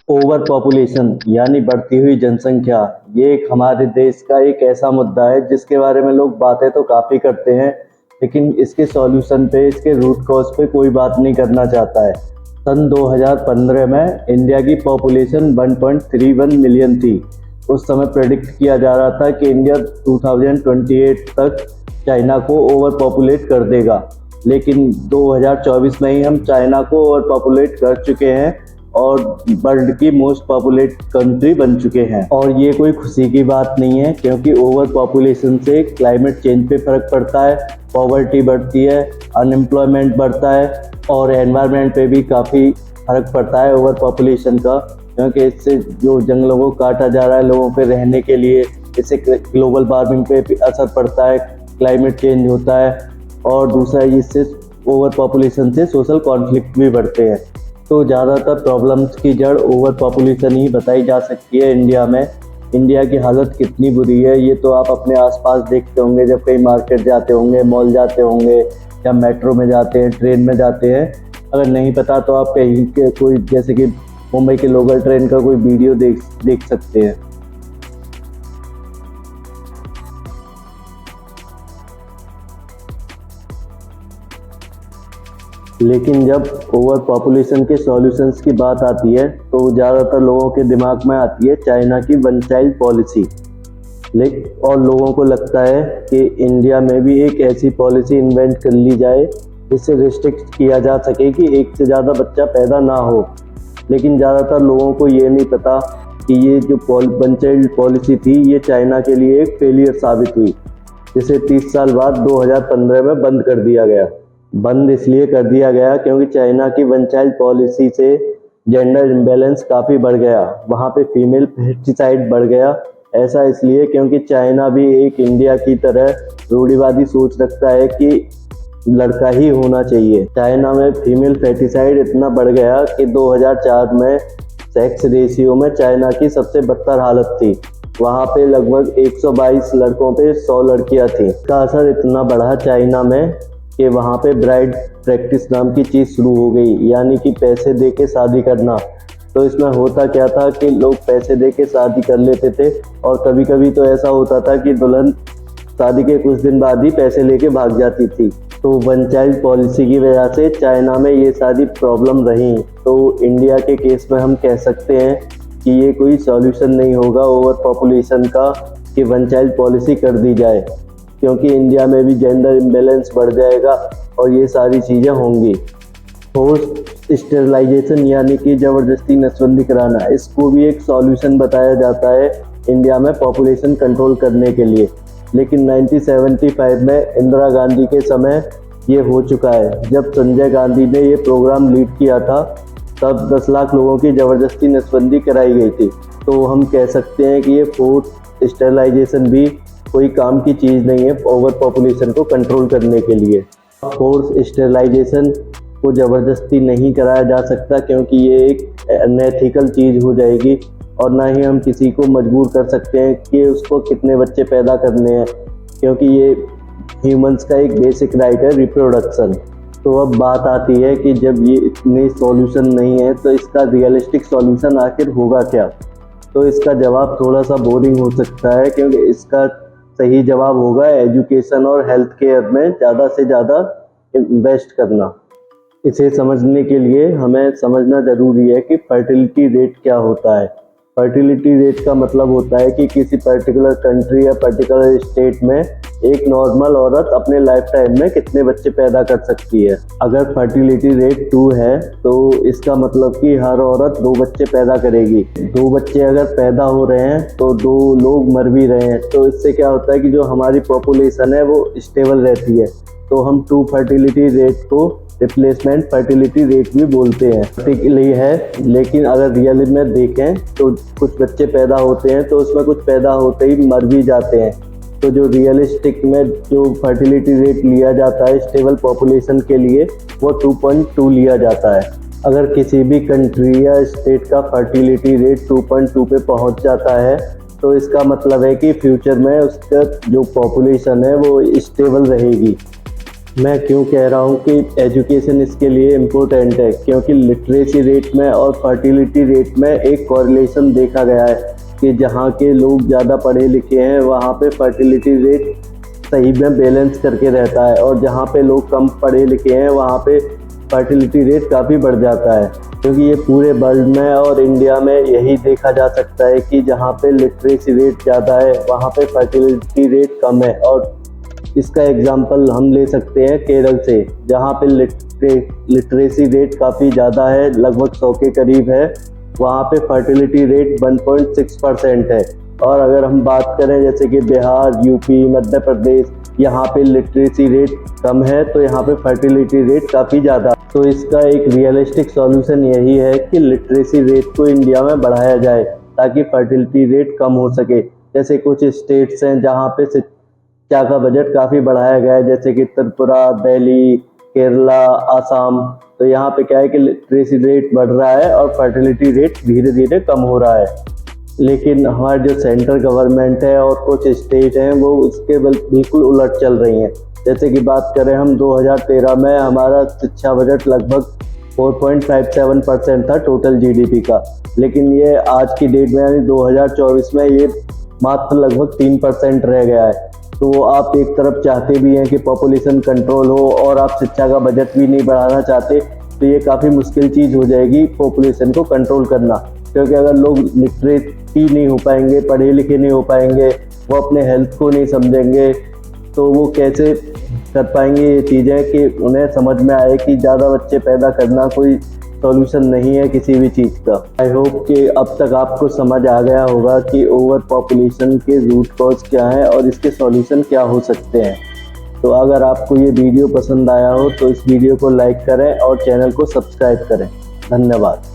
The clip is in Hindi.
ओवर पॉपुलेशन यानी बढ़ती हुई जनसंख्या, ये एक हमारे देश का एक ऐसा मुद्दा है जिसके बारे में लोग बातें तो काफ़ी करते हैं, लेकिन इसके सॉल्यूशन पे, इसके रूट कॉज पे कोई बात नहीं करना चाहता है। सन 2015 में इंडिया की पॉपुलेशन 1.31 मिलियन थी। उस समय प्रेडिक्ट किया जा रहा था कि इंडिया 2028 तक चाइना को ओवर पॉपुलेट कर देगा, लेकिन 2024 में ही हम चाइना को ओवर पॉपुलेट कर चुके हैं और वर्ल्ड की मोस्ट पॉपुलेट कंट्री बन चुके हैं। और ये कोई खुशी की बात नहीं है, क्योंकि ओवर पॉपुलेशन से क्लाइमेट चेंज पे फर्क पड़ता है, पॉवर्टी बढ़ती है, अनएम्प्लॉयमेंट बढ़ता है और एनवायरनमेंट पे भी काफ़ी फर्क पड़ता है ओवर पॉपुलेशन का, क्योंकि इससे जो जंगलों को काटा जा रहा है लोगों पे रहने के लिए, इससे ग्लोबल वार्मिंग पे भी असर पड़ता है, क्लाइमेट चेंज होता है। और दूसरा, इससे ओवर पॉपुलेशन से सोशल कॉन्फ्लिक्ट भी बढ़ते हैं। तो ज़्यादातर प्रॉब्लम्स की जड़ ओवर पॉपुलेशन ही बताई जा सकती है इंडिया में। इंडिया की हालत कितनी बुरी है ये तो आप अपने आसपास देखते होंगे, जब कहीं मार्केट जाते होंगे, मॉल जाते होंगे या मेट्रो में जाते हैं, ट्रेन में जाते हैं। अगर नहीं पता तो आप कहीं के कोई, जैसे कि मुंबई के लोकल ट्रेन का कोई वीडियो देख सकते हैं। लेकिन जब ओवर पॉपुलेशन के सॉल्यूशंस की बात आती है तो ज़्यादातर लोगों के दिमाग में आती है चाइना की वन चाइल्ड पॉलिसी। और लोगों को लगता है कि इंडिया में भी एक ऐसी पॉलिसी इन्वेंट कर ली जाए जिससे रिस्ट्रिक्ट किया जा सके कि एक से ज़्यादा बच्चा पैदा ना हो। लेकिन ज़्यादातर लोगों को ये नहीं पता कि ये जो वन चाइल्ड पॉलिसी थी ये चाइना के लिए एक फेलियर साबित हुई, जिसे 30 साल बाद 2015 में बंद कर दिया गया। बंद इसलिए कर दिया गया क्योंकि चाइना की वन चाइल्ड पॉलिसी से जेंडर इम्बैलेंस काफ़ी बढ़ गया, वहाँ पे फीमेल फेटिसाइड बढ़ गया। ऐसा इसलिए क्योंकि चाइना भी एक इंडिया की तरह रूढ़िवादी सोच रखता है कि लड़का ही होना चाहिए। चाइना में फीमेल फेटिसाइड इतना बढ़ गया कि 2004 में सेक्स रेशियो में चाइना की सबसे बदतर हालत थी। वहाँ पे लगभग 122 लड़कों पे 100 लड़कियाँ थी। इसका असर इतना बढ़ा चाइना में कि वहाँ पे ब्राइड प्रैक्टिस नाम की चीज़ शुरू हो गई, यानी कि पैसे दे के शादी करना। तो इसमें होता क्या था कि लोग पैसे दे के शादी कर लेते थे, और कभी कभी तो ऐसा होता था कि दुल्हन शादी के कुछ दिन बाद ही पैसे लेके भाग जाती थी। तो वन चाइल्ड पॉलिसी की वजह से चाइना में ये सारी प्रॉब्लम रही। तो इंडिया के केस में हम कह सकते हैं कि ये कोई सॉल्यूशन नहीं होगा ओवर पॉपुलेशन का कि वन चाइल्ड पॉलिसी कर दी जाए, क्योंकि इंडिया में भी जेंडर इम्बैलेंस बढ़ जाएगा और ये सारी चीज़ें होंगी। फोर्स्ड स्टेरिलाइजेशन यानी कि ज़बरदस्ती नसबंदी कराना, इसको भी एक सॉल्यूशन बताया जाता है इंडिया में पॉपुलेशन कंट्रोल करने के लिए। लेकिन 1975 में इंदिरा गांधी के समय ये हो चुका है। जब संजय गांधी ने ये प्रोग्राम लीड किया था तब 10 लाख लोगों की ज़बरदस्ती नसबंदी कराई गई थी। तो हम कह सकते हैं कि ये फोर्स्ड स्टेरिलाइजेशन भी कोई काम की चीज़ नहीं है ओवर पॉपुलेशन को कंट्रोल करने के लिए। फोर्स स्टेरिलाइजेशन को ज़बरदस्ती नहीं कराया जा सकता, क्योंकि ये एक अनएथिकल चीज़ हो जाएगी, और ना ही हम किसी को मजबूर कर सकते हैं कि उसको कितने बच्चे पैदा करने हैं, क्योंकि ये ह्यूमंस का एक बेसिक राइट है, रिप्रोडक्शन। तो अब बात आती है कि जब ये इतने सॉल्यूशन नहीं है तो इसका रियलिस्टिक सॉल्यूशन आखिर होगा क्या। तो इसका जवाब थोड़ा सा बोरिंग हो सकता है, क्योंकि इसका सही जवाब होगा एजुकेशन और हेल्थ केयर में ज़्यादा से ज़्यादा इन्वेस्ट करना। इसे समझने के लिए हमें समझना ज़रूरी है कि फर्टिलिटी रेट क्या होता है। फर्टिलिटी रेट का मतलब होता है कि किसी पर्टिकुलर कंट्री या पर्टिकुलर स्टेट में एक नॉर्मल औरत अपने लाइफ टाइम में कितने बच्चे पैदा कर सकती है। अगर फर्टिलिटी रेट 2 है तो इसका मतलब कि हर औरत 2 बच्चे पैदा करेगी। 2 बच्चे अगर पैदा हो रहे हैं तो 2 लोग मर भी रहे हैं। तो इससे क्या होता है कि जो हमारी पॉपुलेशन है वो स्टेबल रहती है। तो हम 2 फर्टिलिटी रेट को रिप्लेसमेंट फर्टिलिटी रेट भी बोलते हैं। ठीक है, लेकिन अगर रियल में देखें तो कुछ बच्चे पैदा होते हैं तो उसमें कुछ पैदा होते ही मर भी जाते हैं। तो जो रियलिस्टिक में जो फर्टिलिटी रेट लिया जाता है स्टेबल पॉपुलेशन के लिए वो 2.2 लिया जाता है। अगर किसी भी कंट्री या स्टेट का फर्टिलिटी रेट 2.2 पे पहुंच जाता है तो इसका मतलब है कि फ्यूचर में उसका जो पॉपुलेशन है वो स्टेबल रहेगी। मैं क्यों कह रहा हूँ कि एजुकेशन इसके लिए इम्पोर्टेंट है, क्योंकि लिटरेसी रेट में और फर्टिलिटी रेट में एक कॉरिलेशन देखा गया है कि जहाँ के लोग ज़्यादा पढ़े लिखे हैं वहाँ पे फर्टिलिटी रेट सही में बैलेंस करके रहता है, और जहाँ पे लोग कम पढ़े लिखे हैं वहाँ पे फर्टिलिटी रेट काफ़ी बढ़ जाता है। क्योंकि ये पूरे वर्ल्ड में और इंडिया में यही देखा जा सकता है कि जहाँ पे लिटरेसी रेट ज़्यादा है वहाँ पे फर्टिलिटी रेट कम है। और इसका एग्जांपल हम ले सकते हैं केरल से, जहाँ पे लिटरेसी रेट काफ़ी ज़्यादा है, लगभग 100 के करीब है। वहाँ पे फर्टिलिटी रेट 1.6% है। और अगर हम बात करें जैसे कि बिहार, यूपी, मध्य प्रदेश, यहाँ पे लिटरेसी रेट कम है तो यहाँ पे फर्टिलिटी रेट काफ़ी ज़्यादा। तो इसका एक रियलिस्टिक सॉल्यूशन यही है कि लिटरेसी रेट को इंडिया में बढ़ाया जाए ताकि फर्टिलिटी रेट कम हो सके। जैसे कुछ स्टेट्स हैं जहाँ पे शिक्षा का बजट काफ़ी बढ़ाया गया है, जैसे कि त्रिपुरा, दिल्ली, केरला, आसाम। तो यहाँ पे क्या है कि लिटरेसी रेट बढ़ रहा है और फर्टिलिटी रेट धीरे धीरे कम हो रहा है। लेकिन हमारे जो सेंट्रल गवर्नमेंट है और कुछ स्टेट हैं वो उसके बिल्कुल उलट चल रही हैं। जैसे कि बात करें हम 2013 में हमारा शिक्षा बजट लगभग 4.57% था टोटल जीडीपी का, लेकिन ये आज की डेट में यानी 2024 में ये मात्र लगभग 3% रह गया है। तो आप एक तरफ चाहते भी हैं कि पॉपुलेशन कंट्रोल हो और आप शिक्षा का बजट भी नहीं बढ़ाना चाहते, तो ये काफ़ी मुश्किल चीज़ हो जाएगी पॉपुलेशन को कंट्रोल करना। क्योंकि अगर लोग लिटरेट ही नहीं हो पाएंगे, पढ़े लिखे नहीं हो पाएंगे, वो अपने हेल्थ को नहीं समझेंगे, तो वो कैसे कर पाएंगे ये चीज़ें कि उन्हें समझ में आए कि ज़्यादा बच्चे पैदा करना कोई सॉल्यूशन नहीं है किसी भी चीज़ का। आई होप कि अब तक आपको समझ आ गया होगा कि ओवर पॉपुलेशन के रूट कॉज क्या है और इसके सॉल्यूशन क्या हो सकते हैं। तो अगर आपको ये वीडियो पसंद आया हो तो इस वीडियो को लाइक करें और चैनल को सब्सक्राइब करें। धन्यवाद।